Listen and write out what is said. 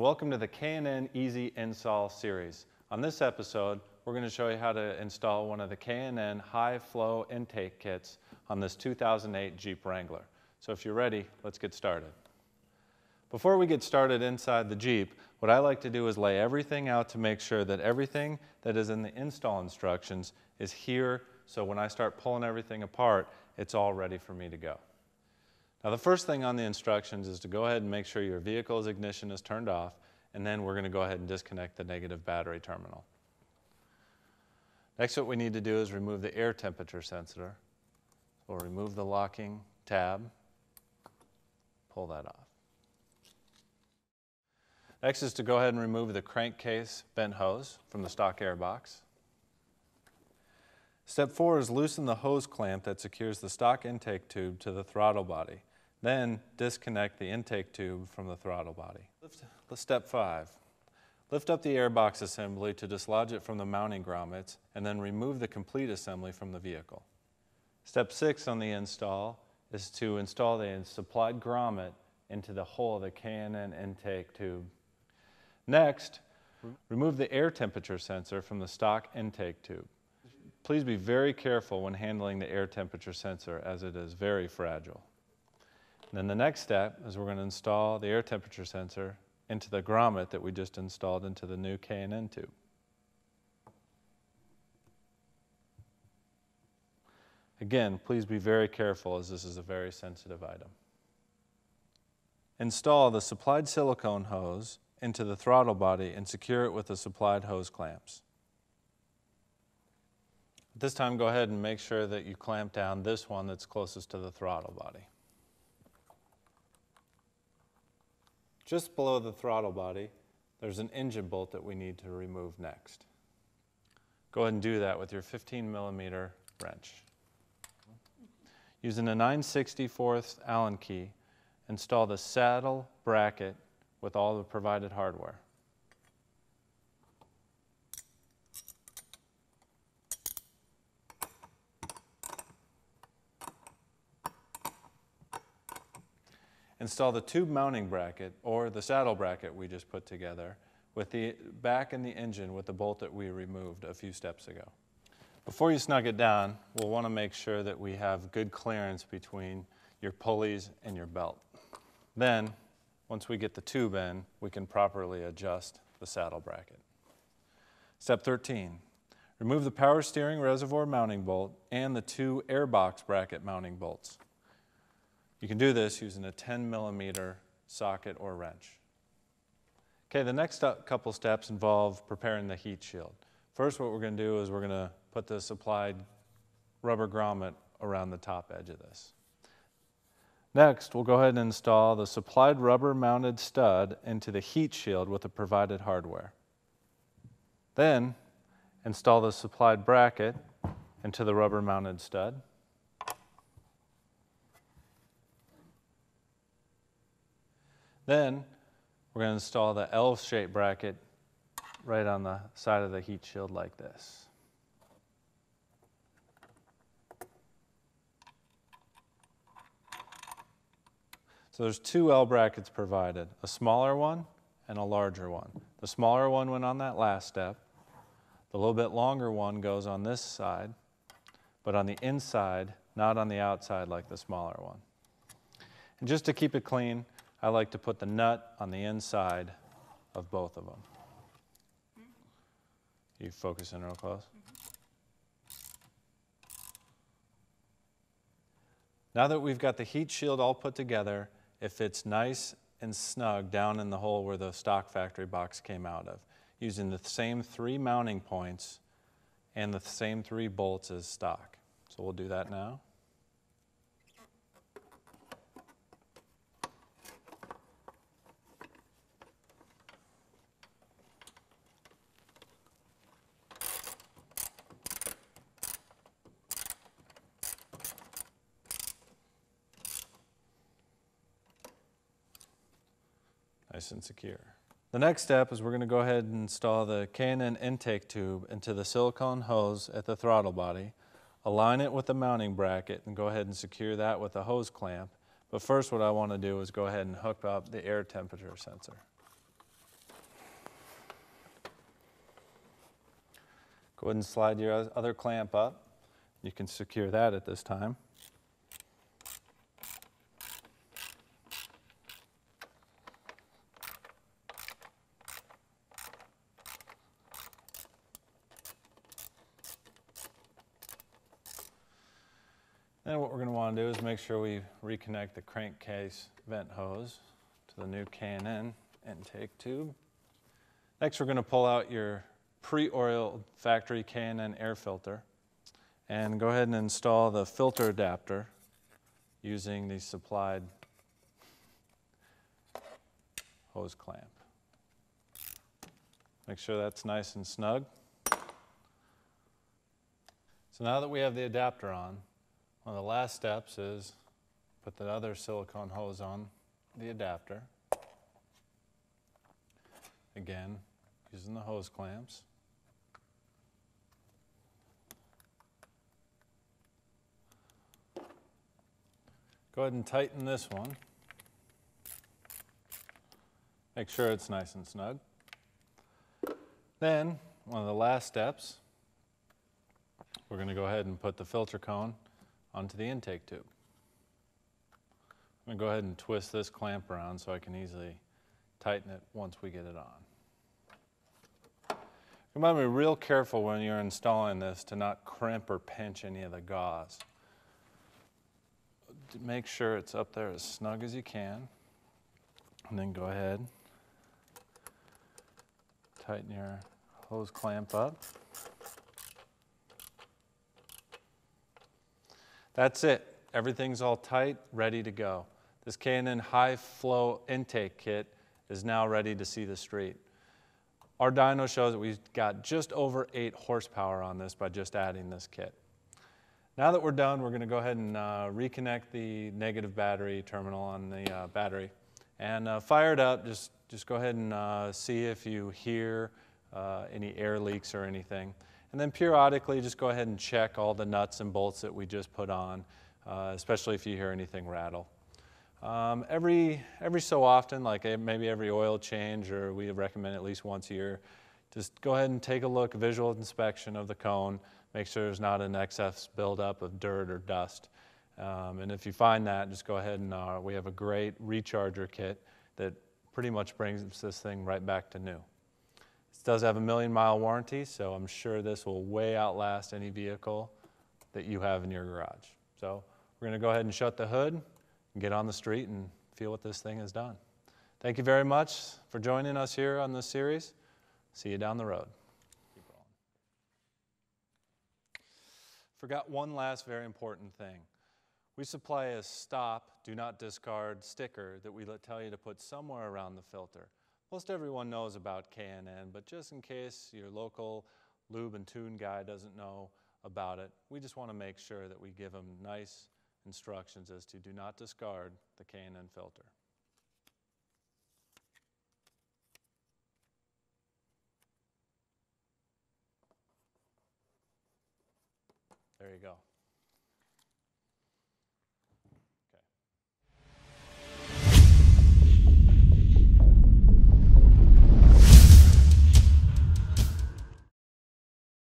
welcome to the K&N Easy Install series. On this episode, we're going to show you how to install one of the K&N high flow intake kits on this 2008 Jeep Wrangler. So if you're ready, let's get started. Before we get started inside the Jeep, what I like to do is lay everything out to make sure that everything that is in the install instructions is here, so when I start pulling everything apart, it's all ready for me to go. Now the first thing on the instructions is to go ahead and make sure your vehicle's ignition is turned off, and then we're going to go ahead and disconnect the negative battery terminal. Next, what we need to do is remove the air temperature sensor. So we'll remove the locking tab, pull that off. Next is to go ahead and remove the crankcase vent hose from the stock air box. Step 4 is loosen the hose clamp that secures the stock intake tube to the throttle body. Then disconnect the intake tube from the throttle body. Step 5. Lift up the airbox assembly to dislodge it from the mounting grommets and then remove the complete assembly from the vehicle. Step 6 on the install is to install the supplied grommet into the hole of the K&N intake tube. Next, remove the air temperature sensor from the stock intake tube. Please be very careful when handling the air temperature sensor, as it is very fragile. And then the next step is we're going to install the air temperature sensor into the grommet that we just installed into the new K&N tube. Again, please be very careful, as this is a very sensitive item. Install the supplied silicone hose into the throttle body and secure it with the supplied hose clamps. At this time, go ahead and make sure that you clamp down this one that's closest to the throttle body. Just below the throttle body, there's an engine bolt that we need to remove next. Go ahead and do that with your 15mm wrench. Using a 9/64 Allen key, install the saddle bracket with all the provided hardware. Install the tube mounting bracket, or the saddle bracket we just put together, with the back in the engine with the bolt that we removed a few steps ago. Before you snug it down, we'll want to make sure that we have good clearance between your pulleys and your belt. Then, once we get the tube in, we can properly adjust the saddle bracket. Step 13, remove the power steering reservoir mounting bolt and the two airbox bracket mounting bolts. You can do this using a 10mm socket or wrench. Okay, the next couple steps involve preparing the heat shield. First, what we're going to do is we're going to put the supplied rubber grommet around the top edge of this. Next, we'll go ahead and install the supplied rubber mounted stud into the heat shield with the provided hardware. Then, install the supplied bracket into the rubber mounted stud. Then, we're going to install the L-shaped bracket right on the side of the heat shield like this. So there's two L brackets provided, a smaller one and a larger one. The smaller one went on that last step. The little bit longer one goes on this side, but on the inside, not on the outside like the smaller one. And just to keep it clean, I like to put the nut on the inside of both of them. You focus in real close. Now that we've got the heat shield all put together, it fits nice and snug down in the hole where the stock factory box came out of, using the same 3 mounting points and the same 3 bolts as stock. So we'll do that now. Nice and secure. The next step is we're going to go ahead and install the K&N intake tube into the silicone hose at the throttle body, align it with the mounting bracket, and go ahead and secure that with a hose clamp. But first what I want to do is go ahead and hook up the air temperature sensor. Go ahead and slide your other clamp up. You can secure that at this time. Then what we're going to want to do is make sure we reconnect the crankcase vent hose to the new K&N intake tube. Next, we're going to pull out your pre-oiled factory K&N air filter and go ahead and install the filter adapter using the supplied hose clamp. Make sure that's nice and snug. So now that we have the adapter on, one of the last steps is put the other silicone hose on the adapter. Again, using the hose clamps. Go ahead and tighten this one. Make sure it's nice and snug. Then, one of the last steps, we're going to go ahead and put the filter cone onto the intake tube. I'm going to go ahead and twist this clamp around so I can easily tighten it once we get it on. You want to be real careful when you're installing this to not crimp or pinch any of the gauze. Make sure it's up there as snug as you can, and then go ahead, tighten your hose clamp up. That's it. Everything's all tight, ready to go. This K&N high flow intake kit is now ready to see the street. Our dyno shows that we've got just over 8 horsepower on this by just adding this kit. Now that we're done, we're going to go ahead and reconnect the negative battery terminal on the battery and fire it up. Just go ahead and see if you hear any air leaks or anything. And then periodically just go ahead and check all the nuts and bolts that we just put on, especially if you hear anything rattle. Every so often, like maybe every oil change, or we recommend at least once a year, just go ahead and take a look, visual inspection of the cone, make sure there's not an excess buildup of dirt or dust. And if you find that, just go ahead and we have a great recharger kit that pretty much brings this thing right back to new. This does have a 1,000,000-mile warranty, so I'm sure this will way outlast any vehicle that you have in your garage. So we're going to go ahead and shut the hood and get on the street and feel what this thing has done. Thank you very much for joining us here on this series. See you down the road. Keep rolling. Forgot one last very important thing. We supply a stop, do not discard sticker that we tell you to put somewhere around the filter. Most everyone knows about K&N, but just in case your local lube and tune guy doesn't know about it, we just want to make sure that we give them nice instructions as to do not discard the K&N filter. There you go.